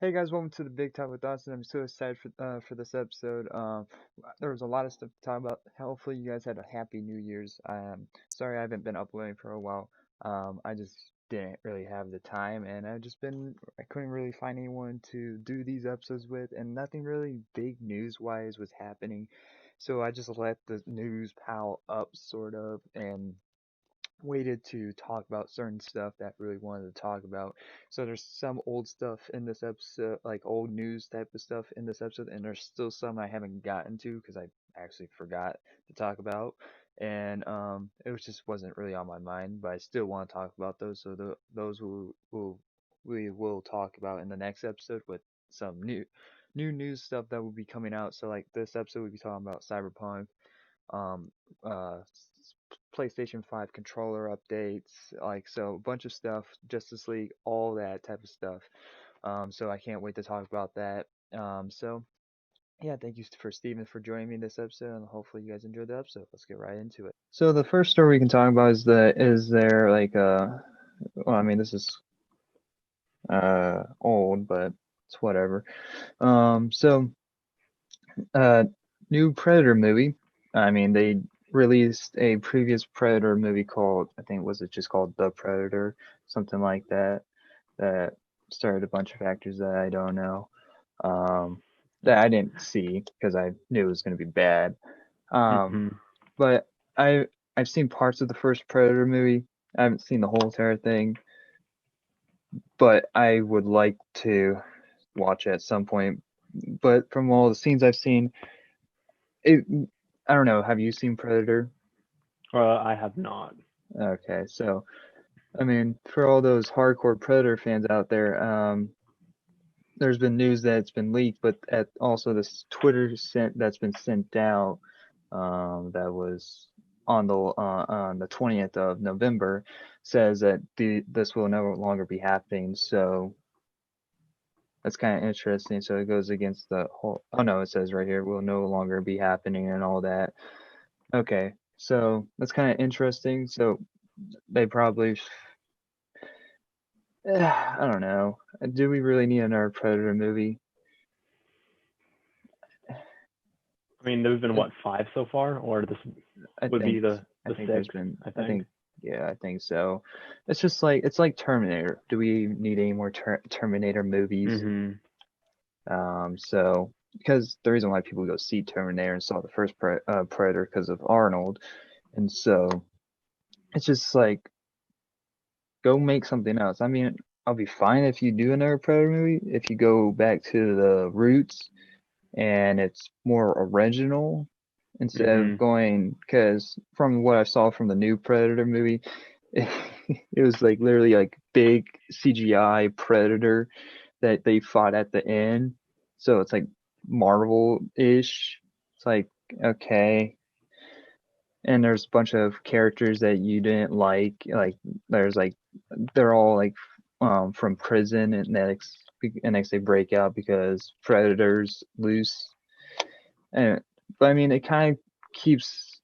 Hey guys, welcome to the Big Talk with Dawson. I'm so excited for this episode. There was a lot of stuff to talk about. Hopefully, you guys had a happy New Year's. Sorry I haven't been uploading for a while. I just didn't really have the time, and I couldn't really find anyone to do these episodes with, and nothing really big news-wise was happening. So I just let the news pile up, sort of, and waited to talk about certain stuff that I really wanted to talk about. So there's some old stuff in this episode, like old news type of stuff in this episode, and there's still some I haven't gotten to because I actually forgot to talk about. And it was just wasn't really on my mind, but I still want to talk about those. So those we will talk about in the next episode with some new news stuff that will be coming out. So like this episode we'll be talking about Cyberpunk, um, PlayStation 5 controller updates, like so a bunch of stuff, Justice League, all that type of stuff. So I can't wait to talk about that. So yeah, thank you for Steven for joining me this episode, and hopefully you guys enjoyed the episode. Let's get right into it. So the first story we can talk about is there like well, I mean this is old, but it's whatever. So uh new Predator movie. I mean they released a previous Predator movie called, I think, was it just called The Predator, something like that, that starred a bunch of actors that I don't know. Um that I didn't see because I knew it was going to be bad. Um hmm but I I've seen parts of the first Predator movie. I haven't seen the whole entire thing, but I would like to watch it at some point. But from all the scenes I've seen, it I don't know. Have you seen Predator? I have not. Okay, so I mean, for all those hardcore Predator fans out there, there's been news that it's been leaked, but at also this Twitter sent that's been sent out, that was on the 20th of November, says that this will no longer be happening. So that's kind of interesting. So it goes against the whole. Oh no, it says right here will no longer be happening and all that. Okay, so that's kind of interesting. So they probably, I don't know. Do we really need another Predator movie? I mean, there's been Uh, what, five so far, or this I would be think I the think there's sixth, been I I think. think yeah, I think so. It's just like it's like Terminator. Do we need any more Terminator movies? hmm So because the reason why people go see Terminator and saw the first Predator because of Arnold, and so it's just like go make something else. I mean, I'll be fine if you do another Predator movie if you go back to the roots and it's more original instead of hmm going, because from what I saw from the new Predator movie, it, it was like literally like big CGI Predator that they fought at the end. So it's like Marvel-ish. It's like, okay. And there's a bunch of characters that you didn't like there's like they're all like from prison, and next they break out because Predators loose. And but I mean keeps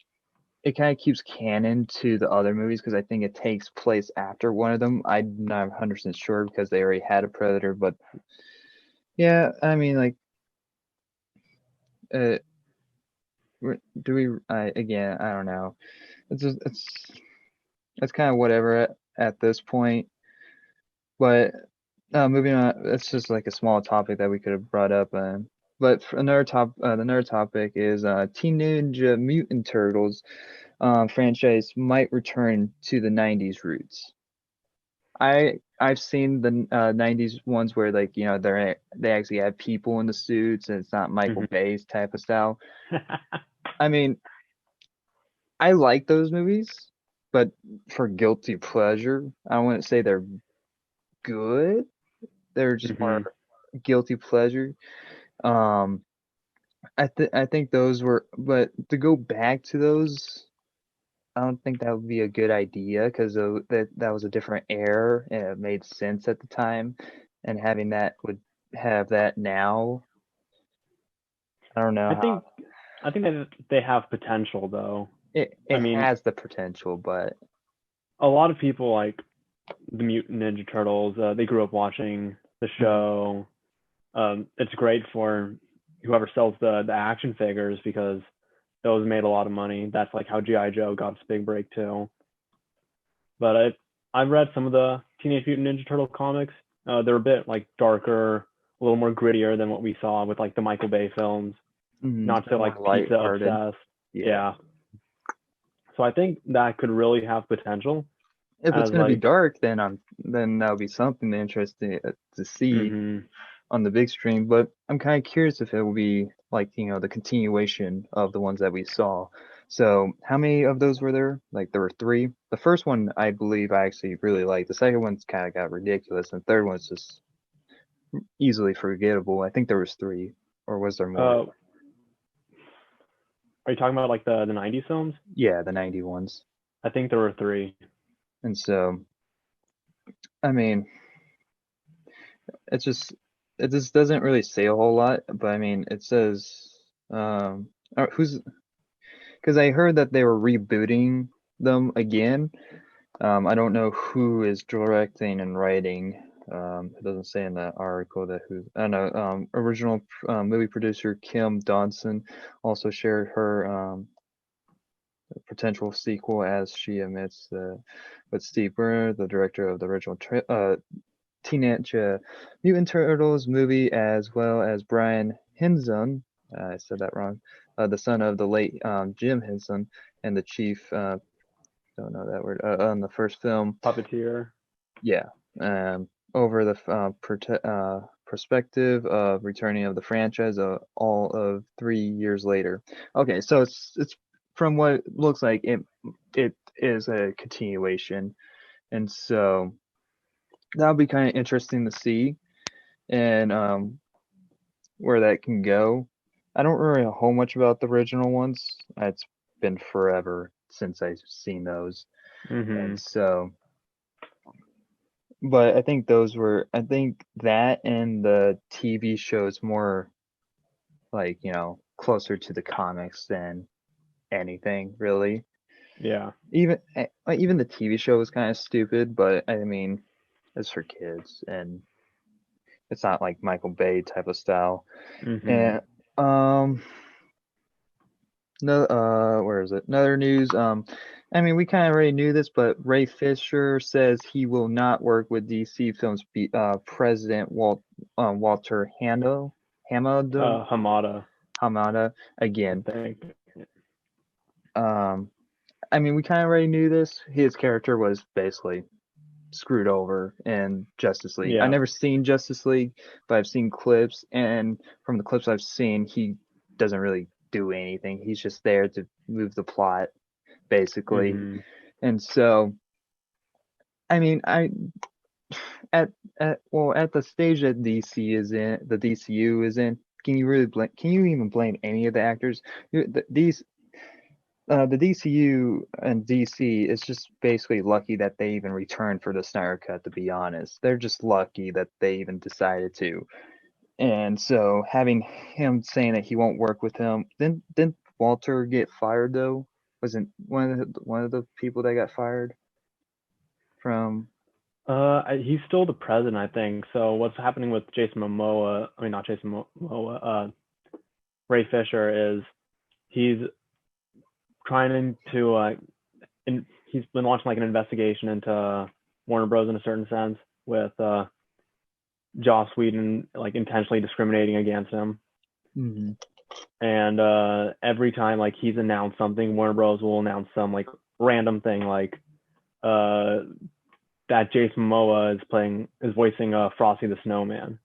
it kind of keeps canon to the other movies because I think it takes place after one of them. I'm not 100% sure because they already had a Predator, but yeah, I mean like uh do we I again, I don't know. It's kind of whatever at this point. But moving on, it's just like a small topic that we could have brought up. But for another topic is Teen Ninja Mutant Turtles franchise might return to the '90s roots. I've seen the '90s ones where like they actually have people in the suits and it's not Michael hmm Bay's type of style. I mean, I like those movies, but for guilty pleasure, I wouldn't say they're good. They're just more hmm guilty pleasure. Um, I think those were, but to go back to those, I don't think that would be a good idea because that was a different era and it made sense at the time, and having that would have that now. I don't know I how think I think that they have potential though. it I mean, has the potential, but a lot of people like the Mutant Ninja Turtles. They grew up watching the mhm, show. It's great for whoever sells the action figures because those made a lot of money. That's like how GI Joe got its big break too. But I've read some of the Teenage Mutant Ninja Turtle comics. They're a bit like darker, a little more grittier than what we saw with like the Michael Bay films. Not They're so more like pizza lighthearted. obsessed. Yeah. Yeah. So I think that could really have potential If it's as gonna be like, dark, then that'll be something interesting to see mm-hmm, on the big screen. But I'm kind of curious if it will be like, the continuation of the ones that we saw. So how many of those were there? Like there were three. The first one I believe I actually really liked. The second one's kind of got ridiculous, and the third one's just easily forgettable. I think there was three, or was there more? are you talking about like the 90s films? Yeah, the 90 ones. I think there were three. And so, I mean, it's just it just doesn't really say a whole lot, but I mean, it says who's because I heard that they were rebooting them again. I don't know who is directing and writing. It doesn't say in that article that who. I don't know. Original movie producer Kim Dodson also shared her potential sequel as she admits with Steve Burner, the director of the original Teenage Mutant Turtles movie, as well as Brian Henson. I said that wrong. The son of the late Jim Henson and the chief. Don't know that word. On the first film, Puppeteer. yeah. Over the perspective of returning of the franchise, all of 3 years later. Okay, so it's from what it looks like, it is a continuation, and so that'll be kind of interesting to see, and where that can go. I don't really know a whole much about the original ones. It's been forever since I've seen those, Mm-hmm. and so. But I think that and the TV shows more like, closer to the comics than anything really. Yeah. Even the TV show was kind of stupid, but I mean, it's for kids and it's not like Michael Bay type of style. Mm-hmm. And no, where is it? Another news. I mean, we kind of already knew this, but Ray Fisher says he will not work with DC Films president Walter Hamada, Hamada I again. think. Um, I mean, we kind of already knew this. His character was basically screwed over in Justice League. I Yeah. never seen Justice League, but I've seen clips, and from the clips I've seen, he doesn't really do anything. He's just there to move the plot, basically. Mm-hmm. And so, I mean, at at the stage that the DCU is in, can you even blame any of the actors? The DCU and DC is just basically lucky that they even returned for the Snyder Cut, to be honest. They're just lucky that they even decided to. And so having him saying that he won't work with him, didn't Walter get fired though? Wasn't one of the people that got fired from? He's still the president, I think. So what's happening with Jason Momoa? I mean, not Jason Momoa. Ray Fisher is he's trying to he's been launching like an investigation into Warner Bros. In a certain sense with Joss Whedon like intentionally discriminating against him. Mm-hmm. And every time like he's announced something, Warner Bros. Will announce some like random thing like uh, that Jason Momoa is voicing Frosty the Snowman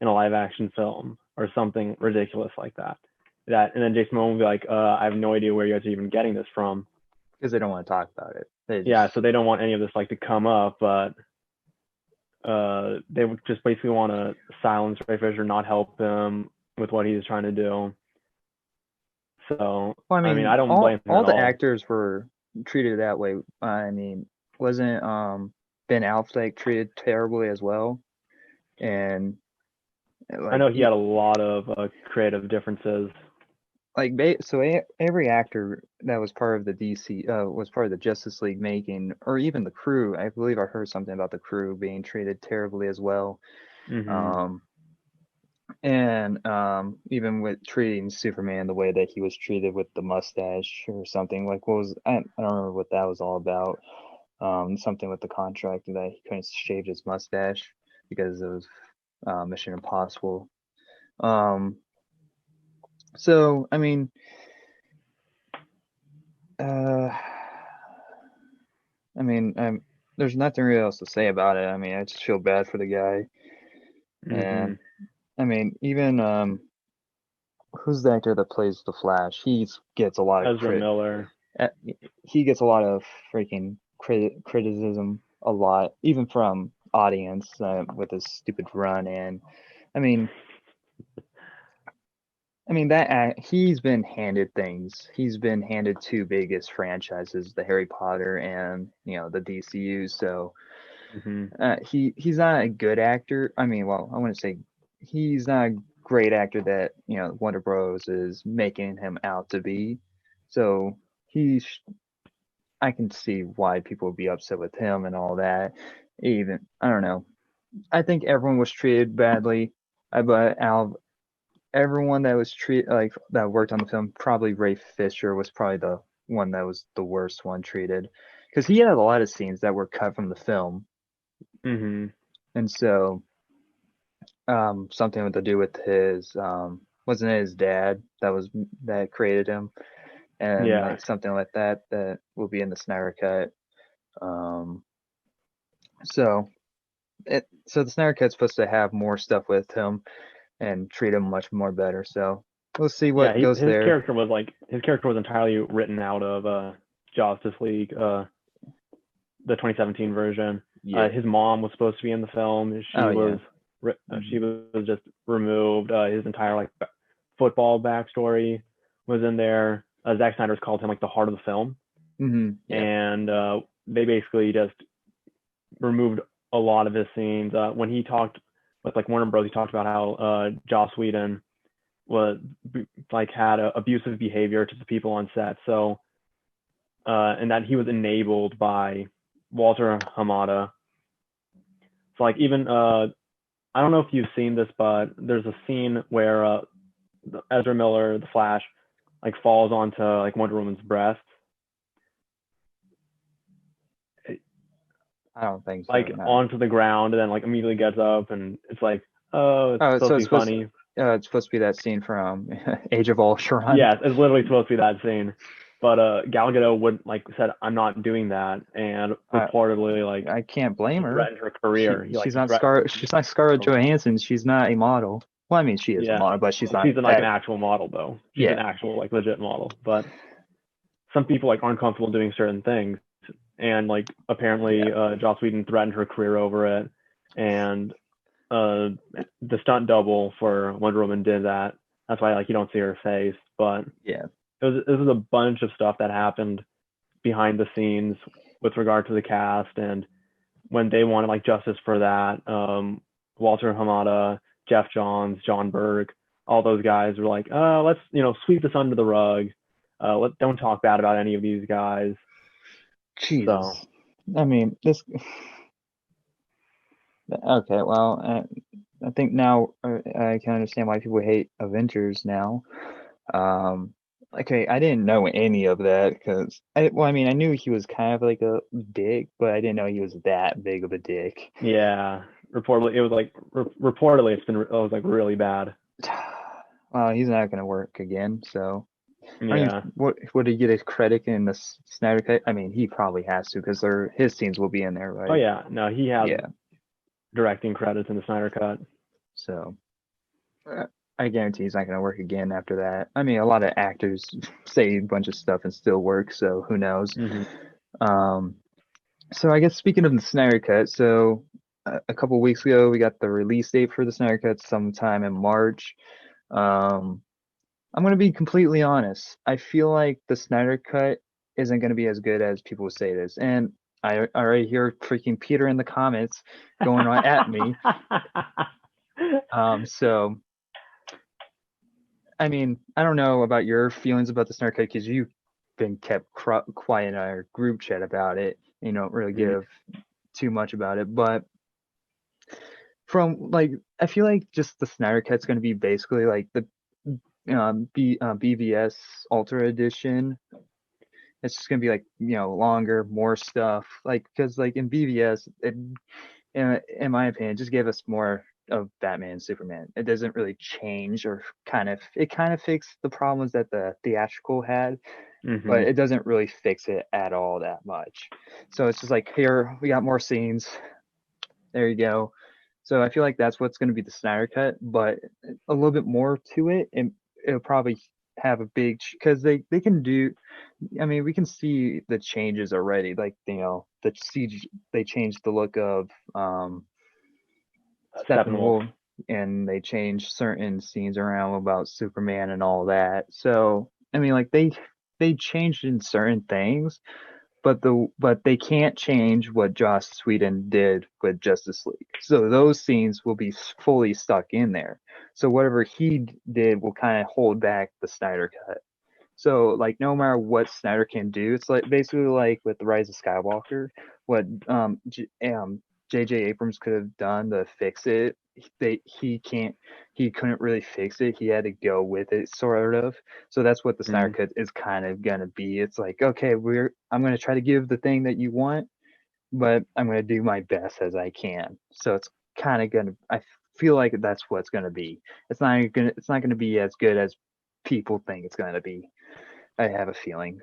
in a live action film or something ridiculous like that. And then Jason Momoa will be like, I have no idea where you guys are even getting this from. Because they don't want to talk about it. Yeah, so they don't want any of this like to come up, but they would just basically want to silence Ray Fisher, not help him with what he's trying to do. So Well, I I mean, mean, I don't blame him all at the all. actors were treated that way. I mean, wasn't Ben Affleck treated terribly as well? And I like know he had a lot of creative differences. every actor that was part of the DC was part of the Justice League making, or even the crew. I believe I heard something about the crew being treated terribly as well. Mm-hmm. Um, And even with treating Superman the way that he was treated with the mustache or something, like what was I don't remember what that was all about. Something with the contract that he couldn't shave his mustache because of Mission Impossible. Um, so I mean, uh, there's nothing really else to say about it. I mean, I just feel bad for the guy, and Hmm. I mean, even who's the actor that plays the Flash? He gets a lot of Ezra Miller. uh, he gets a lot of freaking criticism a lot, even from audience with his stupid run. And I mean, he's been handed things. He's been handed two biggest franchises, the Harry Potter and the DCU. So Hmm. he's not a good actor. I mean, well, I want to say he's not a great actor that Warner Bros is making him out to be. So he's I can see why people would be upset with him and all that. Even I don't know. I think everyone was treated badly. But out of everyone that was treated like that worked on the film, probably Ray Fisher was probably the one that was the worst one treated, because he had a lot of scenes that were cut from the film, Hmm. and so something to do with his wasn't it his dad that created him, and Yeah. like something like that that will be in the Snyder cut. Um, so so the Snyder Cut's supposed to have more stuff with him and treat him much more better. So we'll see Yeah, what goes there. his character was entirely written out of Justice League, the 2017 version. Yeah. His mom was supposed to be in the film. Oh yeah. She Mhm. was just removed. His entire like football backstory was in there. Zack Snyder's called him like the heart of the film, Mhm. Yeah. and they basically just removed a lot of his scenes. When he talked with like Warner Bros, he talked about how Joss Whedon was like had abusive behavior to the people on set. So and that he was enabled by Walter Hamada. So like even I don't know if you've seen this, but there's a scene where Ezra Miller, the Flash, like falls onto like Wonder Woman's breast, I don't think so. like No. onto the ground, and then like immediately gets up, and it's like, oh, it's Oh, supposed so to be funny. it's supposed to be that scene from Age of Ultron. Yes, it's literally supposed to be that scene. But Gal Gadot would like said, I'm not doing that, and I reportedly like I can't blame he her. threatened her career. She's He not threatened her She's not Scarlett career. Johansson. She's not a model. Well, I mean, she is a Yeah, model, but she's not. she's like an actual model though. She's an Yeah. actual like legit model. But some people like aren't comfortable doing certain things, and like Yeah. apparently Joss Whedon threatened her career over it, and uh the stunt double for Wonder Woman did that. That's why like you don't see her face, but Yeah. it was a bunch of stuff that happened behind the scenes with regard to the cast, and when they wanted like justice for that, Walter Hamada, Jeff Johns, John Berg, all those guys were like, let's sweep this under the rug. Don't talk bad about any of these guys. So Jesus. I mean, this. Okay. Well, I think now I can understand why people hate Avengers now. Um, okay, I didn't know any of that because well, I mean, I knew he was kind of like a dick, but I didn't know he was that big of a dick. yeah, reportedly it was like reportedly it was like really bad. Well, he's not gonna work again, so I mean, Yeah. what would he get a credit in the Snyder Cut? I mean, he probably has to because his scenes will be in there, Oh right? yeah. No, he has Yeah. directing credits in the Snyder Cut. So I guarantee he's not gonna work again after that. I mean, a lot of actors say a bunch of stuff and still work, so who knows? Hmm. Um, So I guess speaking of the Snyder Cut, so a couple weeks ago we got the release date for the Snyder Cut sometime in March. Um, I'm gonna be completely honest. I feel like the Snyder Cut isn't gonna be as good as people say it is, and I already hear freaking Peter in the comments going on at me. So I mean, I don't know about your feelings about the Snyder Cut because you've been kept quiet in our group chat about it. You don't really Mhm. give too much about it, but from like I feel like just the Snyder Cut's gonna be basically like the BVS Ultra Edition. It's just gonna be like longer, more stuff. Like because like in BVS, in my opinion, it just gave us more of Batman and Superman. It doesn't really change or kind of fixed the problems that the theatrical had, but Hmm. it doesn't really fix it at all that much. So it's just like here we got more scenes. There you go. So I feel like that's what's going to be the Snyder cut, but a little bit more to it, and it'll probably have a big because they can do. I mean, we can see the changes already. Like the CG, they changed the look of Steppenwolf. Steppenwolf, and they changed certain scenes around about Superman and all that. So I mean, like they changed in certain things, but they can't change what Joss Whedon did with Justice League. So those scenes will be fully stuck in there. So whatever he did will kind of hold back the Snyder cut. So like no matter what Snyder can do, it's like basically like with the Rise of Skywalker, what J.J. Abrams could have done to fix it. He couldn't really fix it. He had to go with it sort of. So that's what the Snyder Mm. Cut is kind of gonna be. It's like okay, I'm gonna try to give the thing that you want, but I'm gonna do my best as I can. So it's kind of gonna. I feel like that's what it's gonna be. It's not gonna be as good as people think it's gonna be. I have a feeling.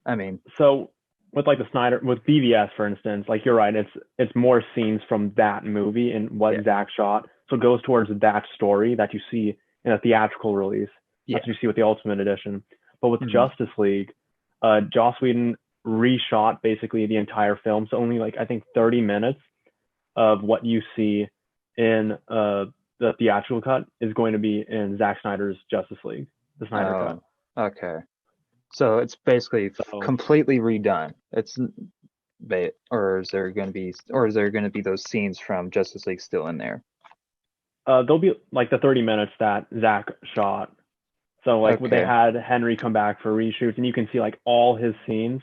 I mean, So with like the Snyder with BVS for instance, like you're right, it's more scenes from that movie and what yeah, Zach shot. So it goes towards that story that you see in a theatrical release. That's yeah, what you see with the Ultimate Edition. But with hmm Justice League, Joss Whedon reshot basically the entire film. So only like I think 30 minutes of what you see in the theatrical cut is going to be in Zack Snyder's Justice League, the Snyder cut. oh, okay. So it's basically So completely redone. Or is there gonna be those scenes from Justice League still in there? there'll be like the 30 minutes that Zach shot. So like when they Okay. had Henry come back for reshoots, and you can see like all his scenes.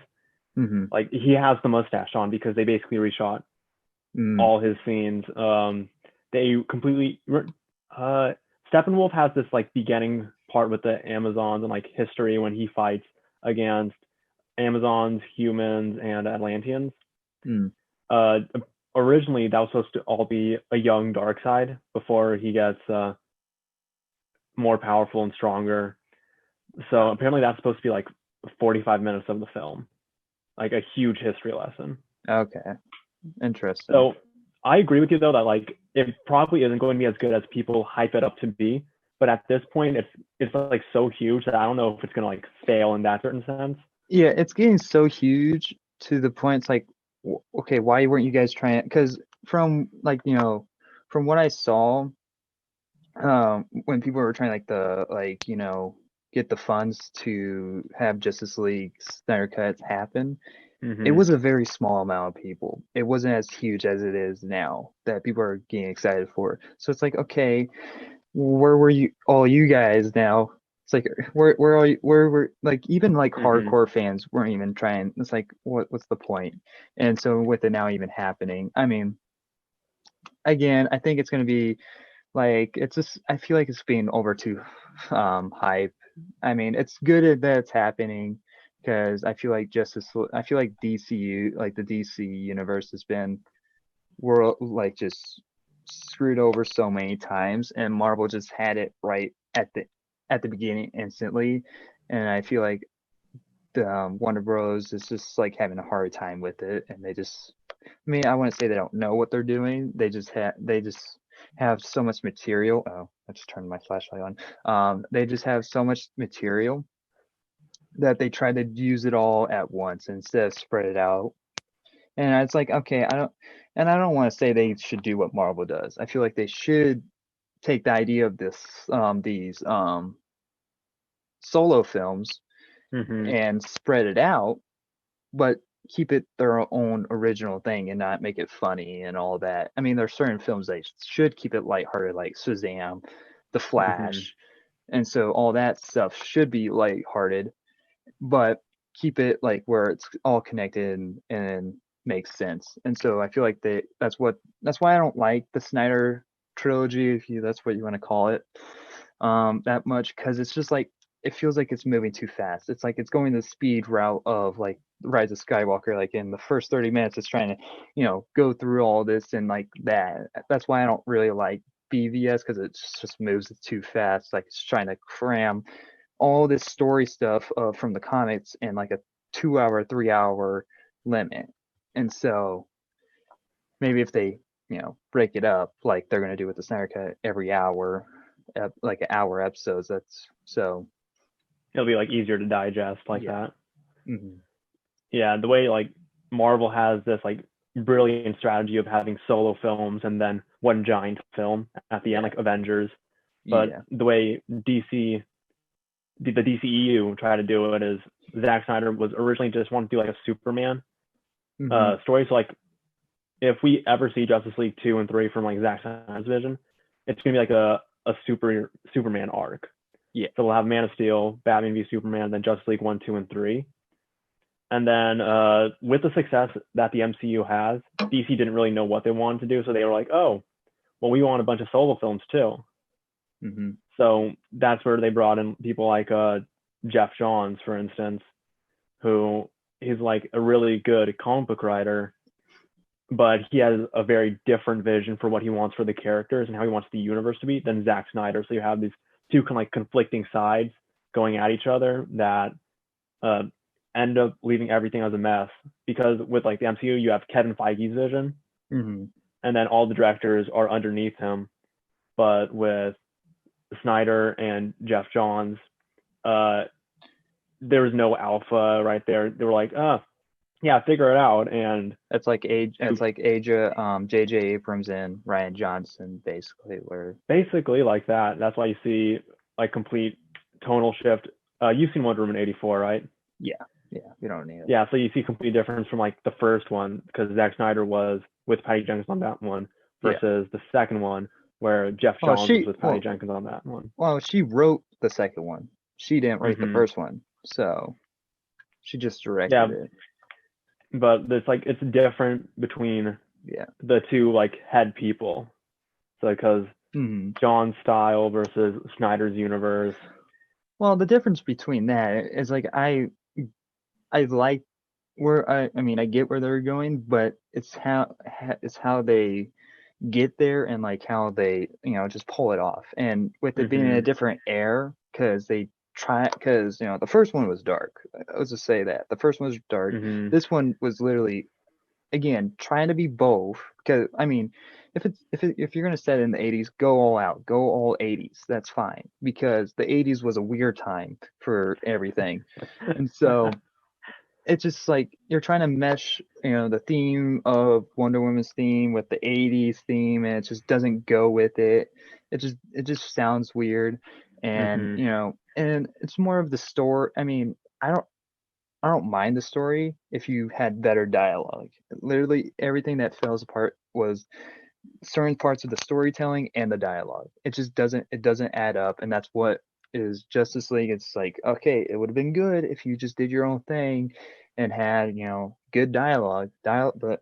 Mm-hmm. Like he has the mustache on because they basically reshot Mm. all his scenes. They completely. Uh, Steppenwolf has this like beginning part with the Amazons and like history when he fights against Amazons, humans, and Atlanteans. Mm. Uh, Originally that was supposed to all be a young Darkseid before he gets more powerful and stronger. So apparently that's supposed to be like 45 minutes of the film, like a huge history lesson. Okay. Interesting. So I agree with you though that like it probably isn't going to be as good as people hype it up to be. But at this point, it's like so huge that I don't know if it's gonna like fail in that certain sense. Yeah, it's getting so huge to the point it's like, okay, why weren't you guys trying? Because from like from what I saw, when people were trying like get the funds to have Justice League Snyder cuts happen, it Mm-hmm. was a very small amount of people. It wasn't as huge as it is now that people are getting excited for. So it's like, okay, where were you all you guys now? It's like where are you where were like even like Mm-hmm. hardcore fans weren't even trying. It's like what's the point? And so with it now even happening, I mean, again, I think it's gonna be like it's just I feel like it's being over too hype. I mean, it's good that it's happening because I feel like DCU like the DC universe has been world like just screwed over so many times, and Marvel just had it right at the beginning instantly, and I feel like the Warner Bros is just like having a hard time with it, and they just I mean I wouldn't say they don't know what they're doing. They just have so much material. Oh, I just turned my flashlight on. They just have so much material that they try to use it all at once instead of spread it out. And it's like, okay, I don't want to say they should do what Marvel does. I feel like they should take the idea of these solo films Mm-hmm. and spread it out, but keep it their own original thing and not make it funny and all that. I mean, there's certain films they should keep it lighthearted, like Shazam, The Mm-hmm. Flash, and so all that stuff should be lighthearted, but keep it like where it's all connected and makes sense. And so I feel like that's why I don't like the Snyder trilogy, if you that's what you want to call it, that much, because it's just like it feels like it's moving too fast. It's like it's going the speed route of like Rise of Skywalker. Like in the first 30 minutes, it's trying to, go through all this and like that. That's why I don't really like BVS, because it just moves too fast. Like it's trying to cram all this story stuff from the comics in like a 2 hour, 3 hour limit. And so maybe if they, break it up like they're going to do with the Snyder Cut every hour, like an hour episodes, that's so, It'll be like easier to digest like yeah. that. Hmm. Yeah, the way like Marvel has this like brilliant strategy of having solo films and then one giant film at the end, Yeah. like Avengers. But Yeah. the way the DCEU tried to do it is Zack Snyder was originally just wanted to do like a Superman Hmm. story. So like if we ever see Justice League 2 and 3 from like Zack Snyder's vision, it's gonna be like a Superman arc. Yeah. So we'll have Man of Steel, Batman v Superman, then Justice League 1, 2, and 3. And then with the success that the MCU has, DC didn't really know what they wanted to do, so they were like, "Oh, well, we want a bunch of solo films too." Hmm. So that's where they brought in people like Jeff Johns, for instance, who he's like a really good comic book writer, but he has a very different vision for what he wants for the characters and how he wants the universe to be than Zack Snyder. So you have these two kind of like conflicting sides going at each other that uh, end up leaving everything as a mess. Because with like the MCU, you have Kevin Feige's vision, Hmm. and then all the directors are underneath him. But with Snyder and Jeff Johns, uh, there was no alpha right there. They were like, yeah, figure it out. And It's like J.J. Abrams and Ryan Johnson, basically, where basically like that. That's why you see like complete tonal shift. You've seen Wonder Woman 84, right? yeah, yeah, we don't need it. Yeah, so you see complete difference from like the first one because Zack Snyder was with Patty Jenkins on that one Yeah. versus the second one where Jeff Well, Johns was with Patty Jenkins on that one. she wrote the second one. She didn't write the Mm-hmm. first one, so she just directed Yeah, it. but it's like it's different between Yeah. the two like head people. So because Hmm. John's style versus Snyder's universe. Well, the difference between that is like I like where I mean I get where they're going, but it's how they get there and like how they just pull it off. And with it being in a Mm-hmm. different air, because the first one was dark. Let's just say that the first one was dark. Mm-hmm. This one was literally, again, trying to be both. Because I mean, if you're gonna set it in the 80s, go all out, go all 80s. That's fine, because the 80s was a weird time for everything. And so it's just like you're trying to mesh, the theme of Wonder Woman's theme with the 80s theme, and it just doesn't go with it. It just sounds weird. And Mm-hmm. and it's more of the story. I mean, I don't mind the story if you had better dialogue. Literally everything that falls apart was certain parts of the storytelling and the dialogue. It doesn't add up, and that's what is Justice League. It's like, okay, it would have been good if you just did your own thing and had, good dialogue. But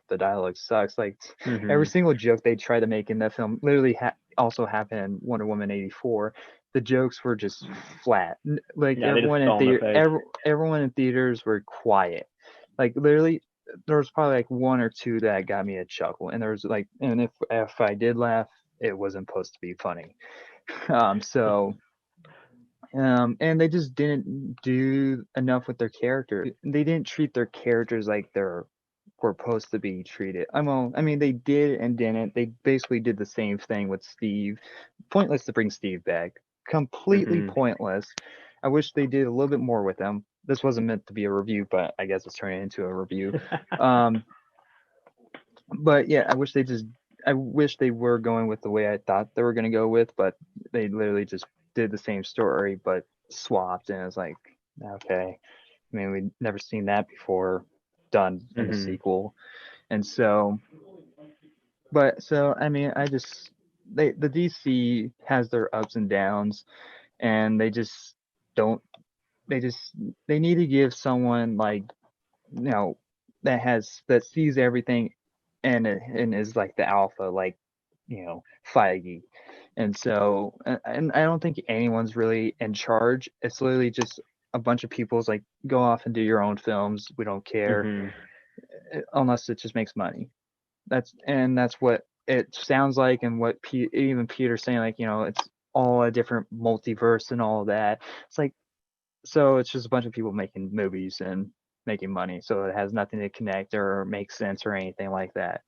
the dialogue sucks. Like every Mm-hmm. single joke they try to make in that film literally also happened in Wonder Woman 84. The jokes were just flat. Like Yeah, they just fell in the face. everyone in theaters were quiet. Like literally there was probably like one or two that got me a chuckle, and there was like, and if I did laugh, it wasn't supposed to be funny. So and they just didn't do enough with their character. They didn't treat their characters like were supposed to be treated. I mean, they did and didn't. They basically did the same thing with Steve. Pointless to bring Steve back. Completely Mm-hmm. pointless. I wish they did a little bit more with him. This wasn't meant to be a review, but I guess it's turning into a review. Um, but yeah, I wish they were going with the way I thought they were going to go with, but they literally just did the same story but swapped, and it's like, okay. I mean, we'd never seen that before done in a Mm-hmm. sequel. And so, but so I mean, the DC has their ups and downs, and they just don't they just they need to give someone like, you know that sees everything and is like the alpha, like Feige. And so, and I don't think anyone's really in charge. It's literally just a bunch of people's like, go off and do your own films. We don't care, Mhm. unless it just makes money. That's what it sounds like, and what even Peter's saying, like, it's all a different multiverse and all that. It's like, so it's just a bunch of people making movies and making money. So it has nothing to connect or make sense or anything like that.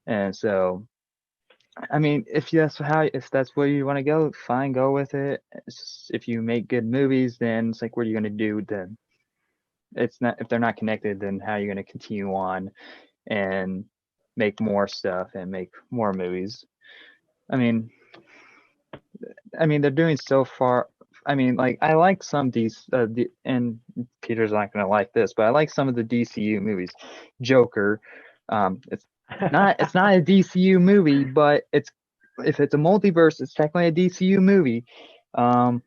And so, I mean, if that's where you want to go, fine, go with it. If you make good movies, then it's like, what are you gonna do then? It's not, if they're not connected, then how are you gonna continue on and make more stuff and make more movies? I mean, they're doing so far. I mean, like, I like some and Peter's not gonna like this, but I like some of the DCU movies. Joker, it's not a DCU movie, but if it's a multiverse, it's technically a DCU movie. Um,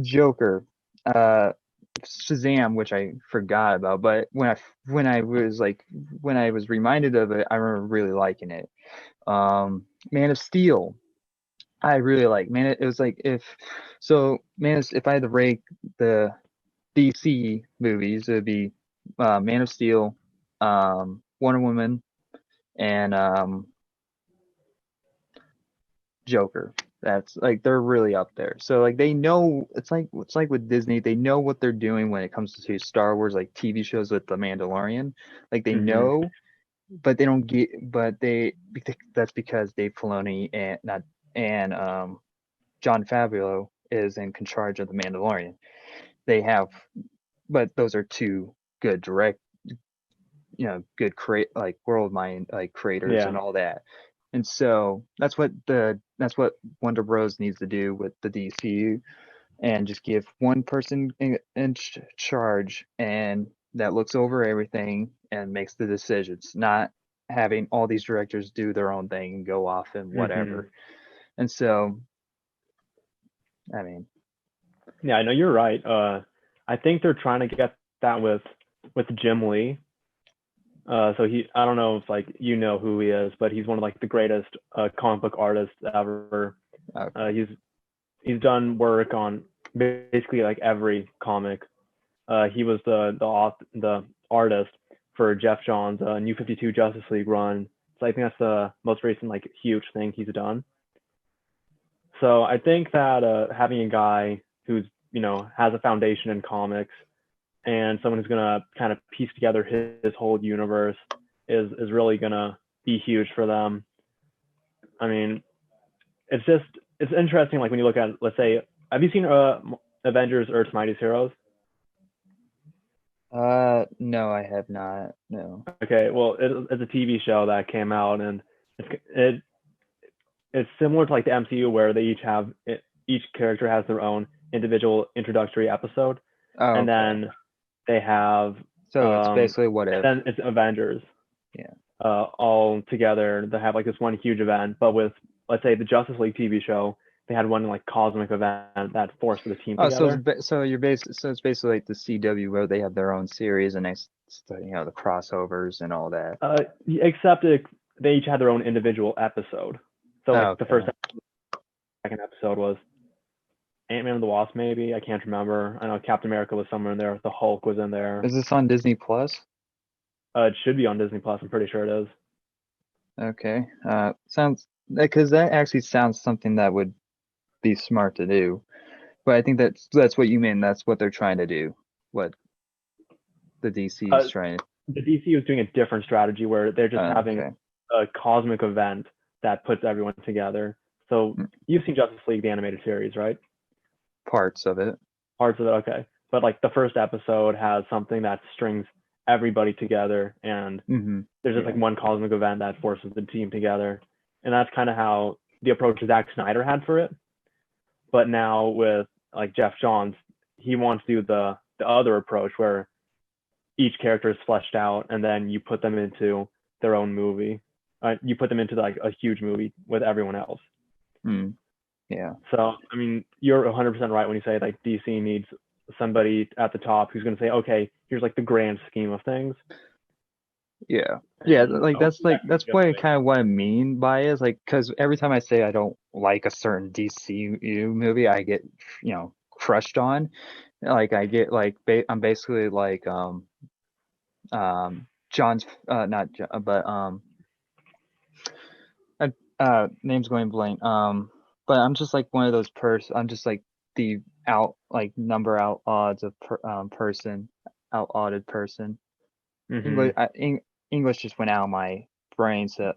Joker, uh, Shazam, which I forgot about, but when I was reminded of it, I remember really liking it. Man of Steel, I really like. Man, it was like, if I had to rank the DC movies, it would be Man of Steel, Wonder Woman, and Joker. That's like, they're really up there. So like, they know, it's like with Disney, they know what they're doing when it comes to Star Wars, like TV shows with The Mandalorian. Like, they Mhm. know, but they don't get, but that's because Dave Filoni and not and John Favreau is in charge of The Mandalorian. They have, but those are two good good create, like, world mind, like, creators Yeah. and all that. And so that's what Wonder Bros needs to do with the DCU, and just give one person in charge, and that looks over everything and makes the decisions, not having all these directors do their own thing and go off and Mhm. whatever. And so, I mean, Yeah, I know you're right. I think they're trying to get that with Jim Lee. So I don't know if like who he is, but he's one of like the greatest comic book artists ever. okay. He's done work on basically like every comic. He was the artist for Jeff Johns' New 52 Justice League run. So I think that's the most recent like huge thing he's done. So I think that having a guy who's has a foundation in comics and someone who's gonna kind of piece together his whole universe is really gonna be huge for them. I mean, it's interesting. Like when you look at, let's say, have you seen Avengers: Earth's Mightiest Heroes? No, I have not. No. Okay, well, it's a TV show that came out, and it's similar to like the MCU where they each character has their own individual introductory episode, Oh, and okay. then they have So it's basically What and If. then it's Avengers Yeah. all together. They have like this one huge event, but with, let's say, the Justice League TV show, they had one like cosmic event that forced the team Oh, together. so it's basically like the CW, where they have their own series, and the crossovers and all that. Except they each had their own individual episode. So Oh, like the first okay. second episode was Ant-Man and the Wasp, maybe. I can't remember. I know Captain America was somewhere in there. The Hulk was in there. Is this on Disney Plus? It should be on Disney Plus. I'm pretty sure it is. Okay. Sounds, because that actually sounds something that would be smart to do. But I think that's what you mean. That's what they're trying to do. What the DC is Uh, trying to. the DC was doing a different strategy where they're just having Okay. a cosmic event that puts everyone together. So Mm, you've seen Justice League, the animated series, right? parts of it. Parts of it, okay. But like the first episode has something that strings everybody together, and Mm-hmm. there's just like Yeah. one cosmic event that forces the team together. And that's kind of how the approach Zack Snyder had for it. But now with like Jeff Johns, he wants to do the other approach where each character is fleshed out and then you put them into their own movie. You put them into like a huge movie with everyone else. Mm. Yeah. So I mean, you're 100% right when you say like DC needs somebody at the top who's going to say, okay, here's like the grand scheme of things. Yeah. Yeah, and like hopefully that that's keeps what going. kind of what I mean by it is like because every time I say I don't like a certain DCU movie, I get crushed on. Like I get like I'm basically like John's not John, but name's going blank. But I'm just like one of those I'm just like the out like number out odds of person, out odded person. Hmm. English English just went out of my brain, so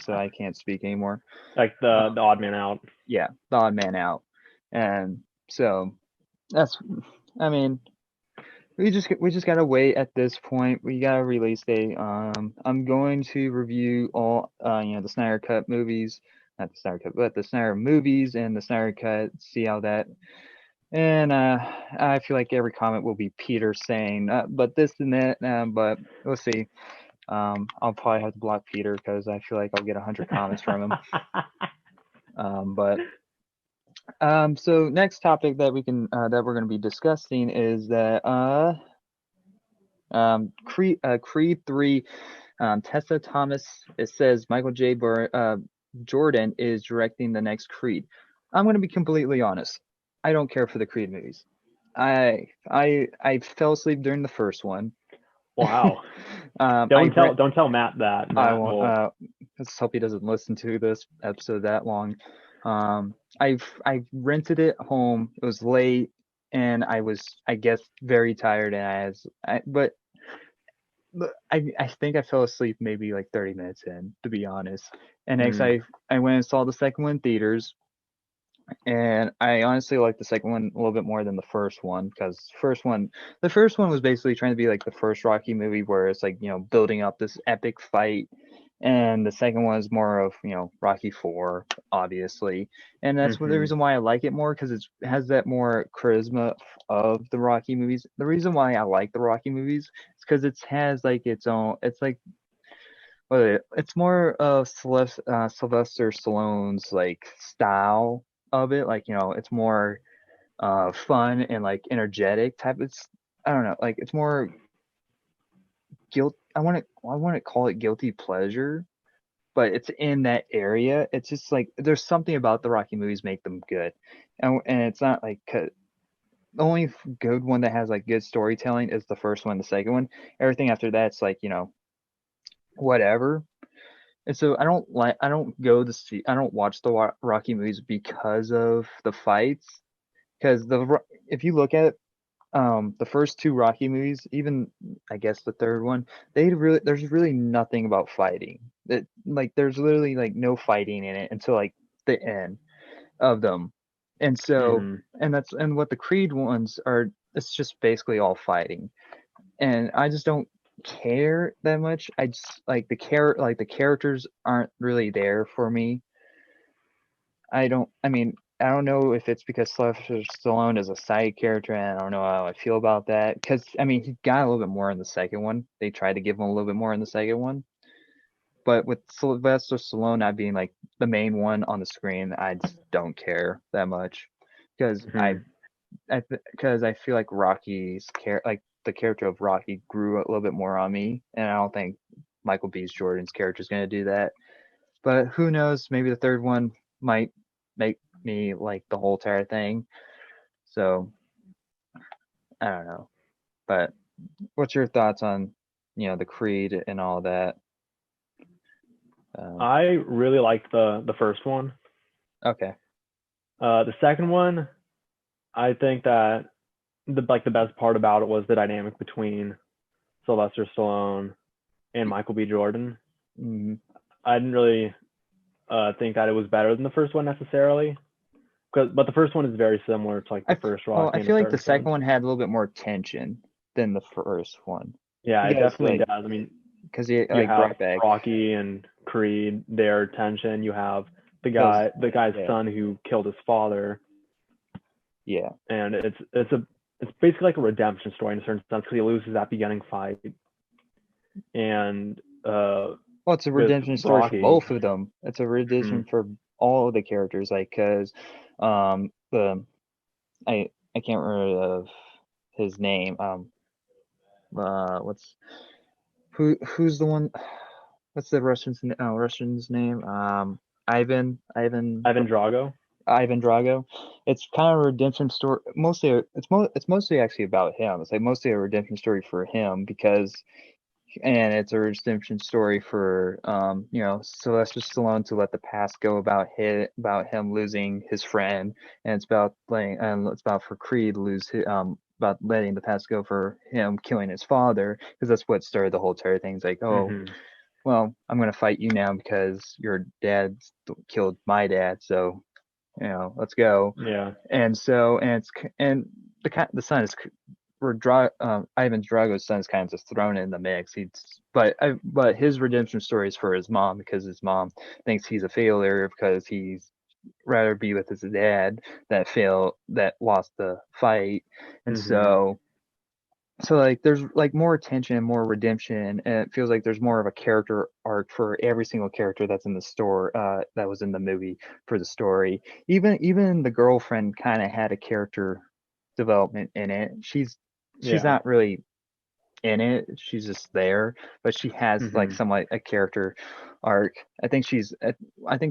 I can't speak anymore. Like the odd man out. Yeah, the odd man out, and so that's. I mean, we just gotta wait at this point. We got a release date. I'm going to review all the Snyder Cut movies, not the Snyder Cut, but the Snyder movies and the Snyder Cut. See how that. And I feel like every comment will be Peter saying, but this and that. But we'll see. I'll probably have to block Peter because I feel like I'll get 100 comments from him. But so next topic that we're going to be discussing is that Creed 3, Tessa Thomas. It says Michael Jordan is directing the next Creed. I'm going to be completely honest. I don't care for the Creed movies. I fell asleep during the first one. Wow. I Don't tell Matt that. I Matt won't. will. Let's hope he doesn't listen to this episode that long. I rented it home. It was late, and I was, I guess, very tired. And but I think I fell asleep maybe like 30 minutes in, to be honest. And next, Mm, I went and saw the second one in theaters. And I honestly like the second one a little bit more than the first one because the first one was basically trying to be like the first Rocky movie where it's like, building up this epic fight. And the second one is more of, Rocky 4, obviously. And that's the hmm. reason why I like it more because it has that more charisma of the Rocky movies. The reason why I like the Rocky movies is because it has like its own, it's like, it's more of Sylvester Stallone's like style of it. Like, it's more fun and like energetic type. I don't know, like it's more guilt. I want to call it guilty pleasure, but it's in that area. It's just like there's something about the Rocky movies make them good, and it's not like the only good one that has like good storytelling is the first one. The second one, everything after that's like whatever. And so I don't go to see I don't watch the Rocky movies because of the fights. Because if you look at it, the first two Rocky movies, even I guess the third one, there's really nothing about fighting. There's literally like no fighting in it until like the end of them. And so Hmm. and what the Creed ones are, it's just basically all fighting. And I just don't care that much. I just like the characters aren't really there for me. I mean, I don't know if it's because Sylvester Stallone is a side character, and I don't know how I feel about that. Because I mean, he got a little bit more in the second one. They tried to give him a little bit more in the second one, but with Sylvester Stallone not being like the main one on the screen, I just don't care that much. Because Hmm. because I feel like like the character of Rocky grew a little bit more on me, and I don't think Michael B. Jordan's character is going to do that. But who knows? Maybe the third one might make me like the whole entire thing. So I don't know. But what's your thoughts on the Creed and all that? Um, I really liked the first one. okay. The second one, I think that the best part about it was the dynamic between Sylvester Stallone and Michael B. Jordan. Mm, I didn't really think that it was better than the first one necessarily, but the first one is very similar to like the first I Rocky in a feel like the certain second sense. one had a little bit more tension than the first one Yeah, it because definitely does. I mean, he you like have brought back. Rocky and Creed, their tension. You have Kills. the guy's Yeah. son who killed his father, Yeah. and it's basically like a redemption story in a certain sense because he loses that beginning fight, and Well, it's a with redemption story for Rocky. both of them. It's a Hmm. redemption for all of the characters, like, cause the I can't remember of his name. What's who's the one? What's the Russian's name? Ivan Drago. Ivan Drago. It's kind of a redemption story. It's mostly actually about him. It's like mostly a redemption story for him because, and it's a redemption story for Sylvester Stallone to let the past go about him losing his friend, and it's about for Creed to lose about letting the past go for him killing his father, because that's what started the whole entire thing. It's like, oh, Hmm. well, I'm gonna fight you now because your dad killed my dad, so let's go. Yeah. And the son is Ivan Drago's son is kind of just thrown in the mix. But his redemption story is for his mom, because his mom thinks he's a failure because he's rather be with his dad that lost the fight. And Hmm. so like there's like more attention and more redemption, and it feels like there's more of a character arc for every single character that's in the store that was in the movie for the story. Even the girlfriend kind of had a character development in it. She's Yeah. not really in it. She's just there, but she has like Hmm. somewhat a character arc. I think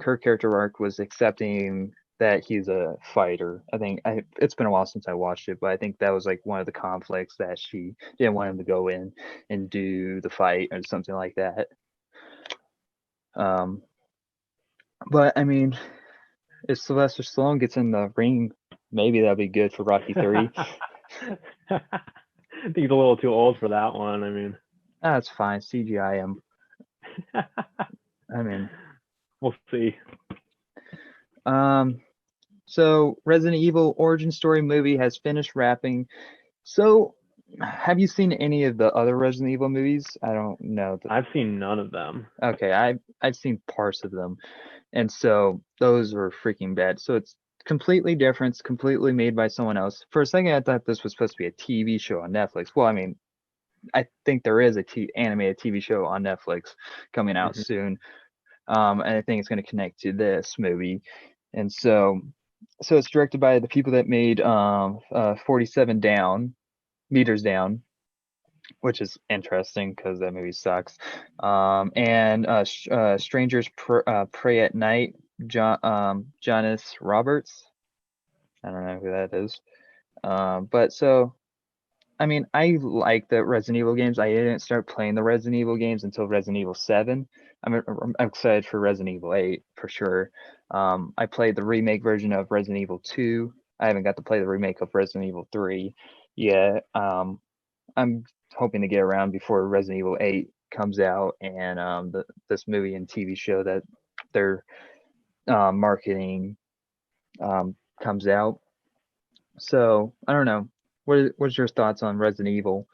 her character arc was accepting that he's a fighter. It's been a while since I watched it, but I think that was like one of the conflicts, that she didn't want him to go in and do the fight or something like that. Um, but I mean, if Sylvester Stallone gets in the ring, maybe that'll be good for Rocky 3. I think he's a little too old for that one. I mean, That's fine. CGI him. I mean, we'll see. um, so Resident Evil Origin Story movie has finished wrapping. So, have you seen any of the other Resident Evil movies? I don't know. I've seen none of them. Okay, I've seen parts of them, and so those were freaking bad. So it's completely different. It's completely made by someone else. For a second, I thought this was supposed to be a TV show on Netflix. Well, I mean, I think there is a animated TV show on Netflix coming out Hmm. soon. And I think it's going to connect to this movie. And so it's directed by the people that made 47 meters down, which is interesting because that movie sucks. And Strangers Pray at Night, Jonas Roberts. I don't know who that is. But so I mean, I like the Resident Evil games. I didn't start playing the Resident Evil games until Resident Evil 7. I'm excited for Resident Evil 8 for sure. I played the remake version of Resident Evil 2. I haven't got to play the remake of Resident Evil 3 yet. I'm hoping to get around before Resident Evil 8 comes out, and this movie and TV show that they're marketing comes out. So I don't know. What's your thoughts on Resident Evil?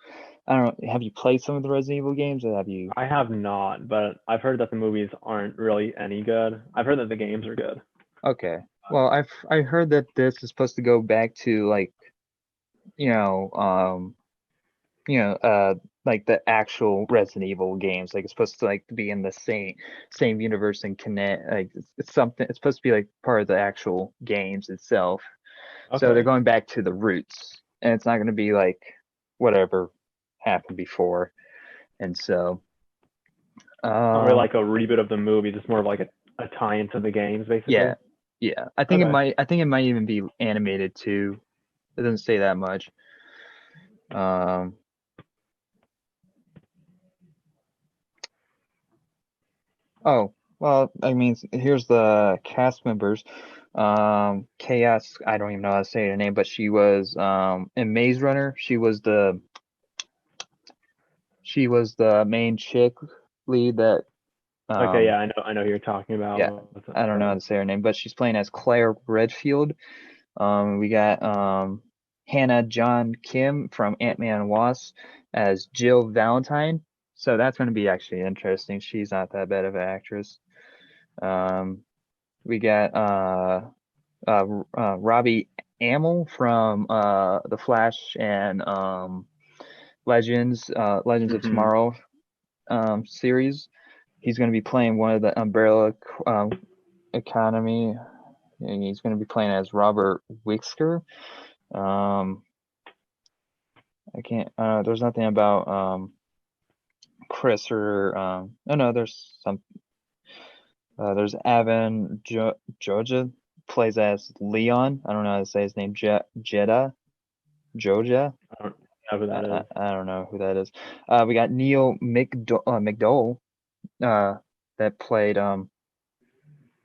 I don't know. Have you played some of the Resident Evil games, or have you? I have not, but I've heard that the movies aren't really any good. I've heard that the games are good. Okay. Well, I heard that this is supposed to go back to like you know um you know like the actual Resident Evil games. Like it's supposed to like be in the same universe and connect. Like it's something. It's supposed to be like part of the actual games itself. So they're Okay. going back to the roots, and it's not going to be like whatever happened before. And so Not really um like a reboot of the movies. It's more of like a tie into the games, basically. yeah, yeah. Okay. I think it might even be animated too. It doesn't say that much. Um, oh, well, I mean, here's the cast members. Chaos, I don't even know how to say her name, but she was in Maze Runner. She was the main chick lead that Okay. um Yeah, I know who you're talking yeah, about. I don't know how to say her name, but she's playing as Claire Redfield. We got Hannah John Kim from Ant-Man and Wasp as Jill Valentine. So that's going to be actually interesting. She's not that bad of an actress. Um, we got Robbie Amell from The Flash and Legends of Hmm. Tomorrow series. He's going to be playing one of the Umbrella Economy. And he's going to be playing as Robert Wixker. Um, I can't. There's nothing about Chris or oh no, there's Georgia plays as Leon. I don't know how to say his name. Jeddah, Joja. I don't know who that is. I don't know who that is. We got Neil McDowell, that played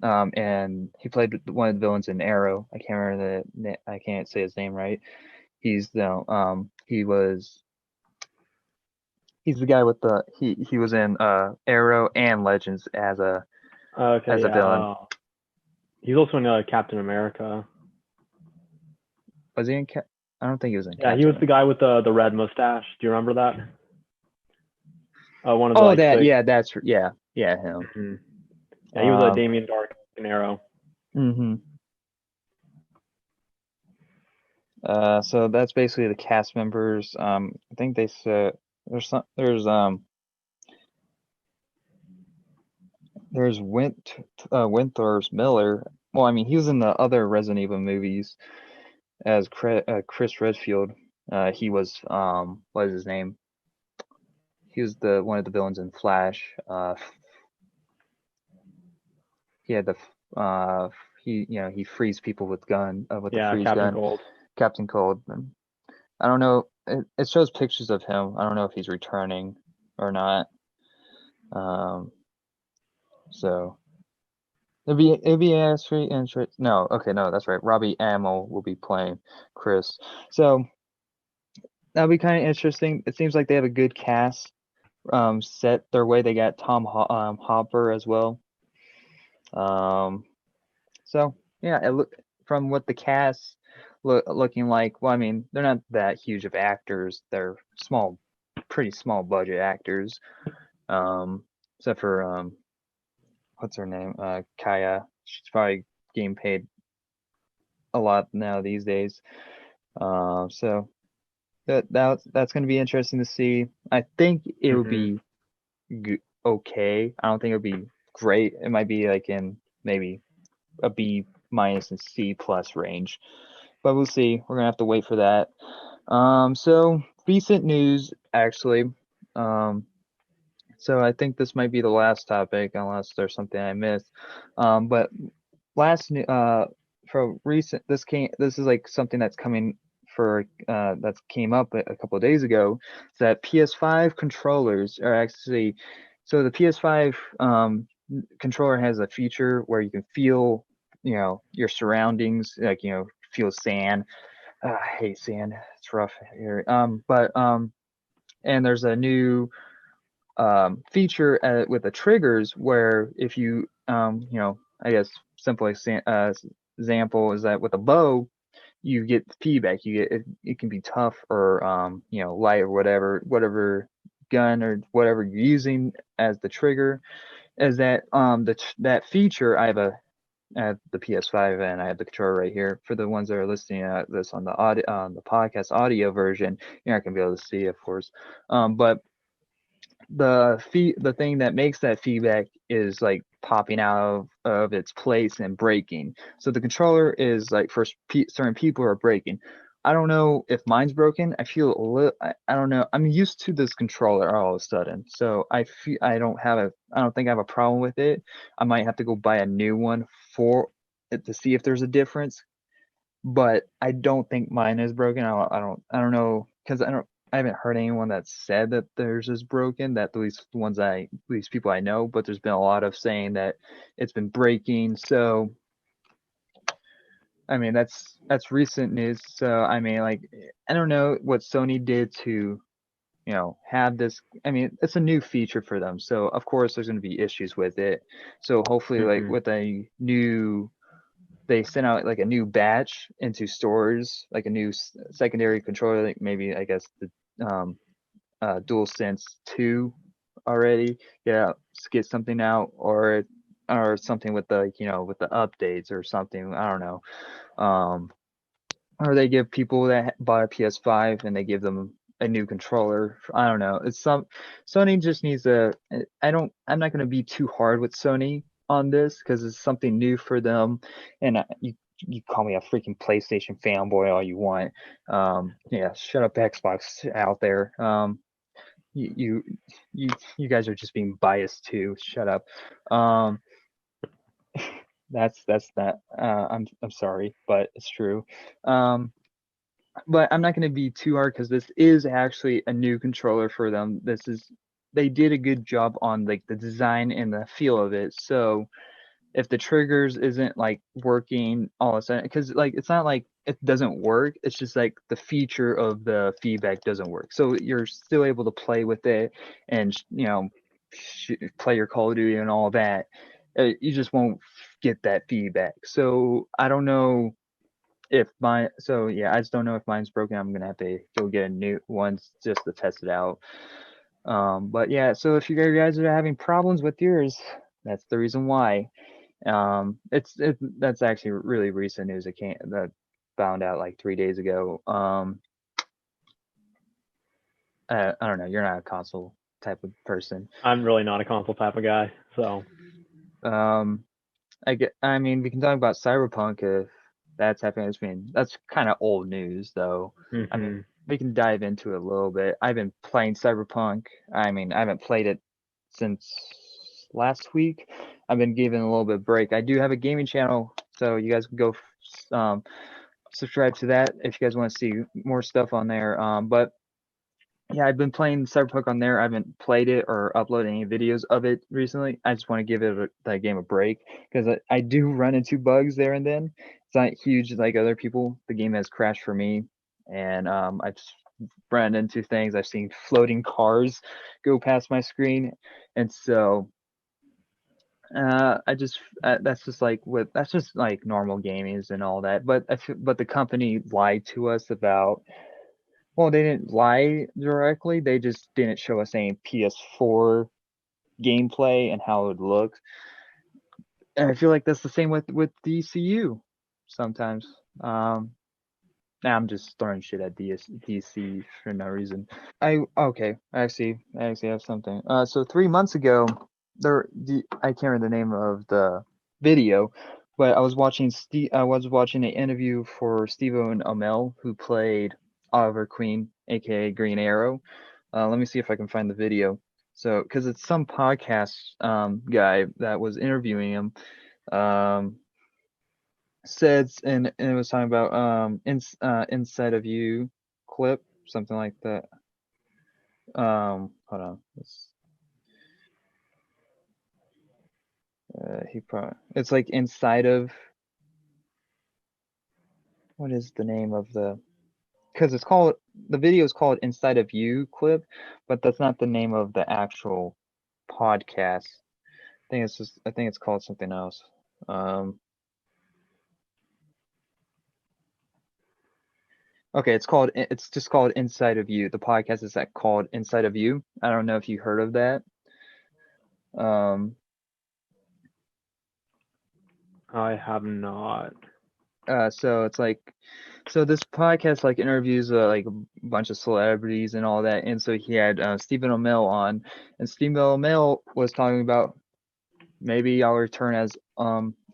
and he played one of the villains in Arrow. I can't remember I can't say his name right. He's the guy with he was in Arrow and Legends Okay, as a yeah. villain. He's also in Captain America. Was he in I don't think he was in Yeah, he was Captain. the guy with the red mustache. Do you remember that? One of the Oh, like that six. yeah, yeah him. Mhm. Yeah, he was a Um, Damien Dark in Arrow. hmm So that's basically the cast members. I think they said there's Winthrop Miller. Well, I mean, he was in the other Resident Evil movies as Chris Redfield. He was what is his name? He was the one of the villains in Flash. He had the he frees people with the Yeah, freeze Captain gun. Cold. Captain Cold. And I don't know. It shows pictures of him. I don't know if he's returning or not. Um, so it'd be actually interesting. No, okay, no, that's right. Robbie Amell will be playing Chris. So that'll be kind of interesting. It seems like they have a good cast set their way. They got Hopper as well. Um, so yeah, it look from what the cast looking like. Well, I mean, they're not that huge of actors. They're pretty small budget actors. Except for what's her name? Kaya. She's probably getting paid a lot now these days. So that's going to be interesting to see. I think it would Hmm. be okay. I don't think it would be great. It might be like in maybe a B minus and C plus range, but we'll see. We're gonna have to wait for that. So recent news actually. Um, so I think this might be the last topic unless there's something I missed. But last for recent this is like something that's coming for that came up a couple of days ago. Is that PS5 controllers are actually so the PS5 controller has a feature where you can feel your surroundings, like feel sand. I hate sand. It's rough here. But and there's a new feature with the triggers where if I guess simple example is that with a bow you get feedback. It can be tough or light or whatever gun or whatever you're using as the trigger. As that feature, I have the PS5 and I have the controller right here. For the ones that are listening to this on the podcast audio version, you're not gonna be able to see, of course. But the thing that makes that feedback is like popping out of its place and breaking. So the controller is like for certain people are breaking. I don't know if mine's broken. I feel a little. I don't know. I'm used to this controller all of a sudden, so I don't think I have a problem with it. I might have to go buy a new one for it to see if there's a difference, but I don't think mine is broken. I don't know because I haven't heard anyone that said that theirs is broken. That at least the at least people I know, but there's been a lot of saying that it's been breaking. So I mean that's recent news. So I mean like I don't know what Sony did to have this. I mean it's a new feature for them, so of course there's going to be issues with it. So hopefully like Hmm. with a new they sent out like a new batch into stores, like a new secondary controller, like maybe I guess the DualSense 2 already. Yeah, get something out or something with with the updates or something. I don't know. Um, or they give people that buy a PS5 and they give them a new controller. I don't know. Sony just needs a. I'm not gonna be too hard with Sony on this because it's something new for them, and you call me a freaking PlayStation fanboy all you want. Yeah, shut up Xbox out there. you you guys are just being biased too. Shut up. Um, that's that. I'm sorry, but it's true. Um, but I'm not going to be too hard because this is actually a new controller for them. They did a good job on like the design and the feel of it. So if the triggers isn't like working all of a sudden, because like it's not like it doesn't work, it's just like the feature of the feedback doesn't work, so you're still able to play with it and play your Call of Duty and all that. You just won't get that feedback. So I don't know if mine, so yeah, I just don't know if mine's broken. I'm gonna have to go get a new one just to test it out. But yeah, so if you guys are having problems with yours, that's the reason why. That's actually really recent news. That found out like 3 days ago. I don't know. You're not a console type of person. I'm really not a console type of guy, so Um, I mean, we can talk about Cyberpunk if that's happening. I mean, that's kind of old news, though. I mean, hmm we can dive into it a little bit. I've been playing Cyberpunk. I mean, I haven't played it since last week. I've been giving a little bit of break. I do have a gaming channel, so you guys can go subscribe to that if you guys want to see more stuff on there. But yeah, I've been playing Cyberpunk on there. I haven't played it or uploaded any videos of it recently. I just want to give that game a break because I do run into bugs there and then. It's not huge like other people. The game has crashed for me, and I've run into things. I've seen floating cars go past my screen, and so I just that's just like normal gaming and all that. But the company lied to us about, well, they didn't lie directly. They just didn't show us any PS4 gameplay and how it would look. And I feel like that's the same with DCU sometimes. Now I'm just throwing shit at DC for no reason. Okay, I actually have something. So 3 months ago, I can't remember the name of the video, but I was watching an interview for Steve-O Amell, who played Oliver Queen, aka Green Arrow. Let me see if I can find the video. So, because it's some podcast guy that was interviewing him, um, and it was talking about Inside of You clip, something like that. Hold on. It's like inside of, what is the name of the? Because the video is called Inside of You clip, but that's not the name of the actual podcast. I think it's called something else. Um, okay, it's just called Inside of You. The podcast is that called Inside of You. I don't know if you heard of that. Um, I have not. so it's like, so this podcast like interviews like a bunch of celebrities and all that, and so he had Stephen Amell on, and Stephen Amell was talking about maybe I'll return as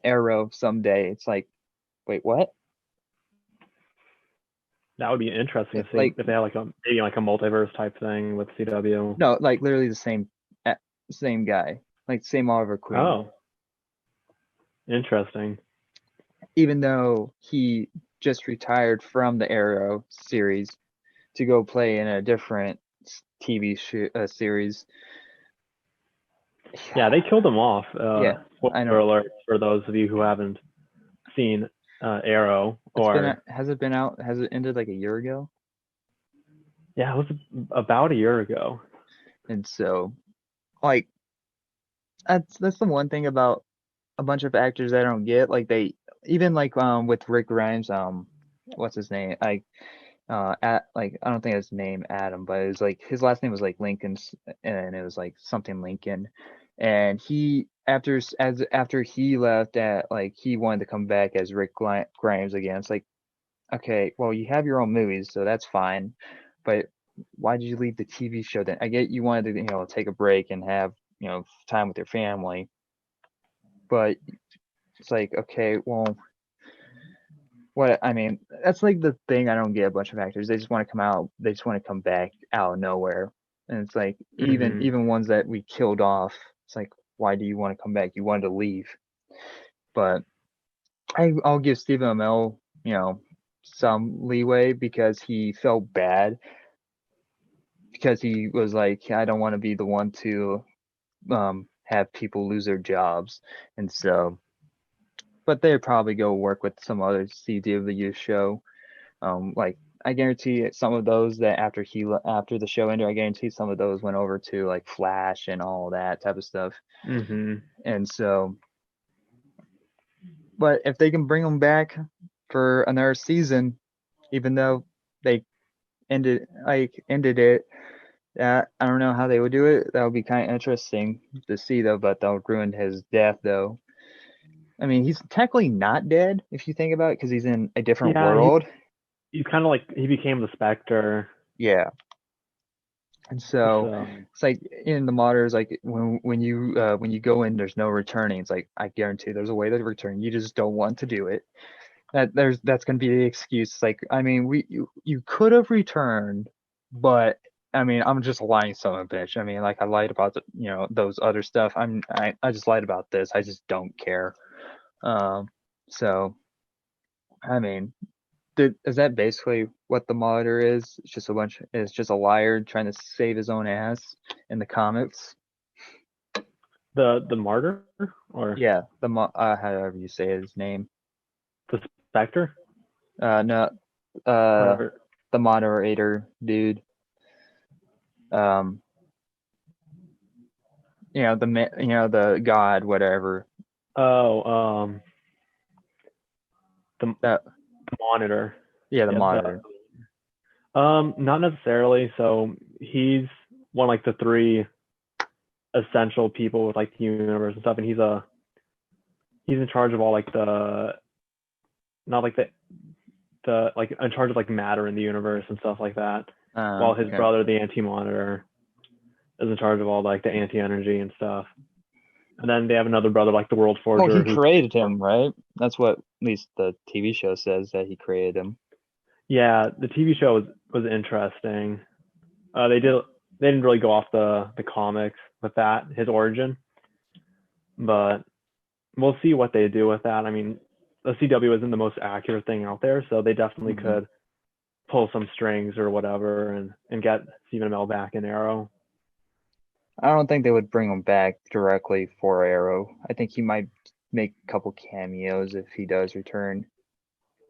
Arrow someday. It's like, wait, what? That would be interesting to see Like, if they had like maybe like a multiverse type thing with CW. no, like literally the same guy, like same Oliver Queen, Oh, interesting. even though he just retired from the Arrow series to go play in a different series. Yeah, they killed him off. Yeah, I Spoiler know. alert for those of you who haven't seen Arrow. Or Has it been out? Has it ended like a year ago? yeah, it was about a year ago. And so, like, that's the one thing about a bunch of actors I don't get. Like they even like with Rick Grimes, what's his name? I don't think his name Adam, but it was like his last name was like Lincoln's, and it was like something Lincoln. And after he left, at like he wanted to come back as Grimes again. It's like, okay, well, you have your own movies, so that's fine. But why did you leave the TV show then? I get you wanted to, take a break and have, time with your family. But it's like, okay, well, what, I mean, that's like the thing I don't get a bunch of actors. They just want to come out, they just want to come back out of nowhere. and it's like Mhm. even ones that we killed off, it's like, why do you want to come back? You wanted to leave. But I'll give Stephen Amell, some leeway because he felt bad because he was like, I don't want to be the one to have people lose their jobs, and so. But they'd probably go work with some other CW show. Like I guarantee some of those that after the show ended, I guarantee some of those went over to like Flash and all that type of stuff. Mhm. And so, but if they can bring them back for another season, even though they ended it, I don't know how they would do it. That would be kind of interesting to see though. But they'll ruin his death though. I mean, he's technically not dead if you think about it because he's in a different Yeah, world. he's kind of like he became the Spectre. Yeah. And so So it's like in the modders, like when you go in, there's no returning. It's like I guarantee there's a way to return. You just don't want to do it. That's gonna be the excuse. It's like I mean, you could have returned, but I mean, I'm just lying, son of a bitch. I mean, like I lied about those other stuff. I just lied about this. I just don't care. Um, so I mean, is that basically what the monitor is? It's just a liar trying to save his own ass in the comics. the martyr or Yeah, however you say his name. the Spectre No, uh, or the moderator dude. Um, the god, whatever. oh the That monitor. yeah, the Yeah, monitor. not necessarily. So he's one of like the three essential people with like the universe and stuff, and he's in charge of all like the not like the like in charge of like matter in the universe and stuff like that. While his Okay. brother, the Anti-Monitor, is in charge of all like the anti-energy and stuff. And then they have another brother like the World Oh, Forger he who created him, right? That's what at least the TV show says that he created him. yeah, the TV show was interesting. They didn't really go off the comics with that his origin, but we'll see what they do with that. I mean, the CW isn't the most accurate thing out there, so they definitely Hmm. could pull some strings or whatever and get Stephen Amell back in Arrow. I don't think they would bring him back directly for Arrow. I think he might make a couple cameos if he does return.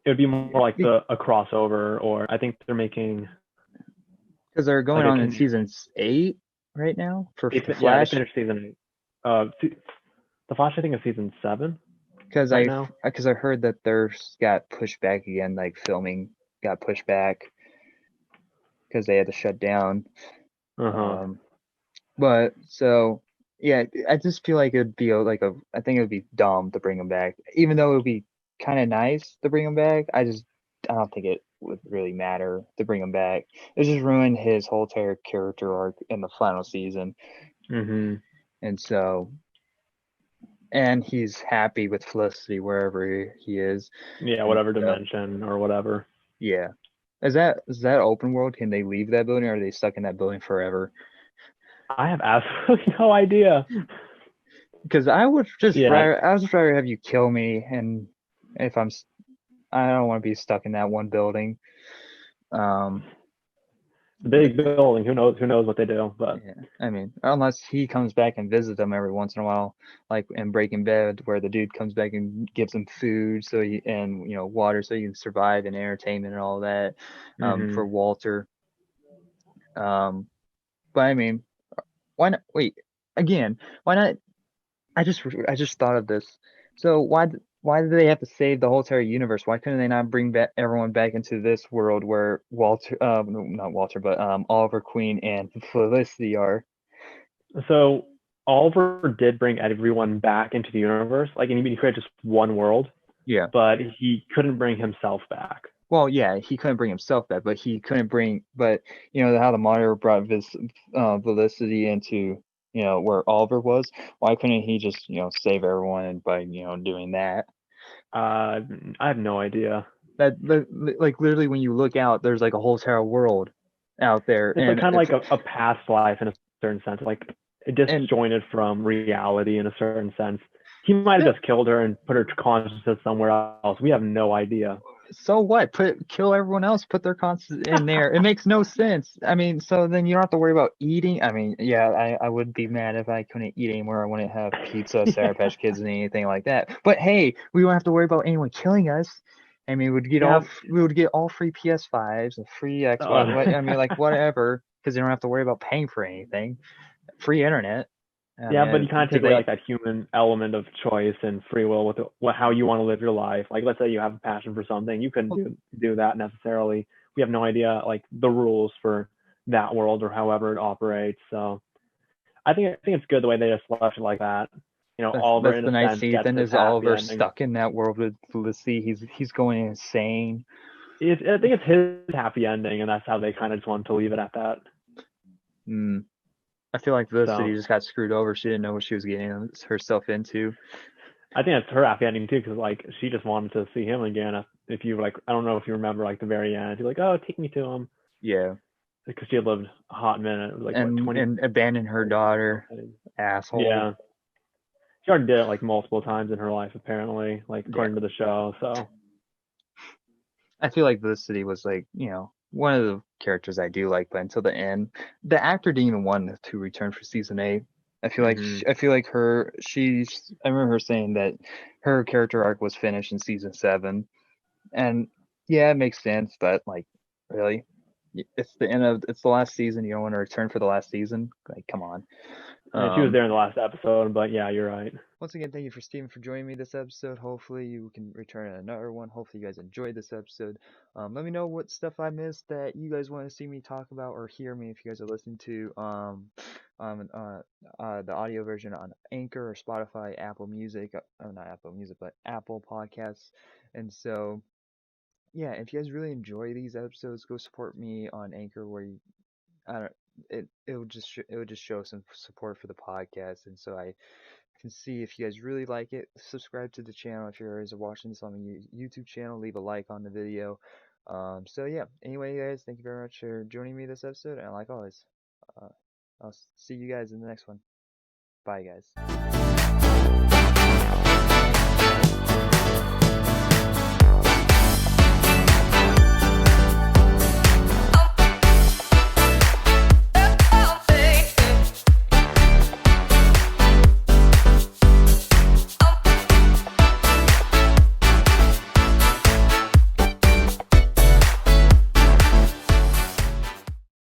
It would be more like Because a crossover, or I think they're making they're like going a on in community. season 8 right now for the Yeah, they Flash. finished season 8. The Flash I think is season 7 Because right now. I heard that theirs got pushed back again, like filming got pushed back because they had to shut down. Uh huh. Um, but so yeah, I just feel like it'd be I think it would be dumb to bring him back, even though it would be kind of nice to bring him back. I don't think it would really matter to bring him back. It just ruined his whole entire character arc in the final season, Mhm. and so and he's happy with Felicity wherever he is, Yeah, and whatever so dimension or whatever. yeah. Is that open world? Can they leave that building, or are they stuck in that building forever? I have absolutely no idea. Because Yeah, I would just rather have you kill me, and if I don't want to be stuck in that one building. Um, the but big building. Who knows what they do? But yeah, I mean, unless he comes back and visits them every once in a while, like in Breaking Bad, where the dude comes back and gives him food and water so he can survive and entertainment and all that. For mhm. Walter. But I mean, why not? Wait, again, why not? I just thought of this. So why do they have to save the whole entire universe? Why couldn't they not bring back everyone back into this world where no, not Walter, but Oliver Queen and Felicity are? So Oliver did bring everyone back into the universe. Like, and he created just one world, Yeah. but he couldn't bring himself back. Well, yeah, he couldn't bring himself back, but he couldn't bring. But how the monitor brought Felicity into where Oliver was. Why couldn't he just save everyone by doing that? I have no idea. Like literally when you look out, there's like a whole entire world out there, It's like and kind of it's like a past life in a certain sense, like and disjointed from reality in a certain sense. He might yeah. have just killed her and put her consciousness somewhere else. We have no idea. So what? Kill everyone else. Put their conscience in there. It makes no sense. I mean, so then you don't have to worry about eating. I mean, yeah, I would be mad if I couldn't eat anymore. I wouldn't have pizza, Sour Yeah. Patch Kids, and anything like that. But hey, we don't have to worry about anyone killing us. I mean, Yeah. we would get all free PS5s, a free Xbox. Uh, What I mean, like whatever, because you don't have to worry about paying for anything. Free internet. I yeah, but you mean, kind of do take away they? like that human element of choice and free will with how you want to live your life. Like, let's say you have a passion for something, you couldn't do that necessarily. We have no idea like the rules for that world or however it operates. So I think it's good the way they just left it like that. Oliver That's in the a nice sense see. gets Then his is happy Oliver ending. stuck in that world with Felicity? He's going insane. I think it's his happy ending, and that's how they kind of just wanted to leave it at that. Mm. I feel like Felicity So just got screwed over. She didn't know what she was getting herself into. I think that's her happy ending too, because like she just wanted to see him again. If you like, I don't know if you remember like the very end. You're like, oh, take me to him, Yeah, because she had lived a hot minute. It was like what and abandon her 20 years or daughter, something. asshole. Yeah, she already did it like multiple times in her life, apparently, like Yeah, according to the show. So I feel like Felicity was like one of the characters I do like, but until the end, the actor didn't even want to return for season 8. hmm I feel like I remember her saying that her character arc was finished in season 7. And yeah, it makes sense, but like, really, it's the last season. You don't want to return for the last season? Like, come on. I mean, she was Um, there in the last episode, but yeah, you're right. Once again, thank you for Steven for joining me this episode. Hopefully, you can return in another one. Hopefully, you guys enjoyed this episode. Let me know what stuff I missed that you guys want to see me talk about or hear me if you guys are listening to the audio version on Anchor or Spotify, Apple Music, not Apple Music, but Apple Podcasts. And so, yeah, if you guys really enjoy these episodes, go support me on Anchor where I don't it would just show some support for the podcast, and so I can see if you guys really like it. Subscribe to the channel if you're always watching this on the YouTube channel. Leave a like on the video. So yeah. Anyway, guys, thank you very much for joining me this episode, and like always, uh, I'll see you guys in the next one. Bye, guys.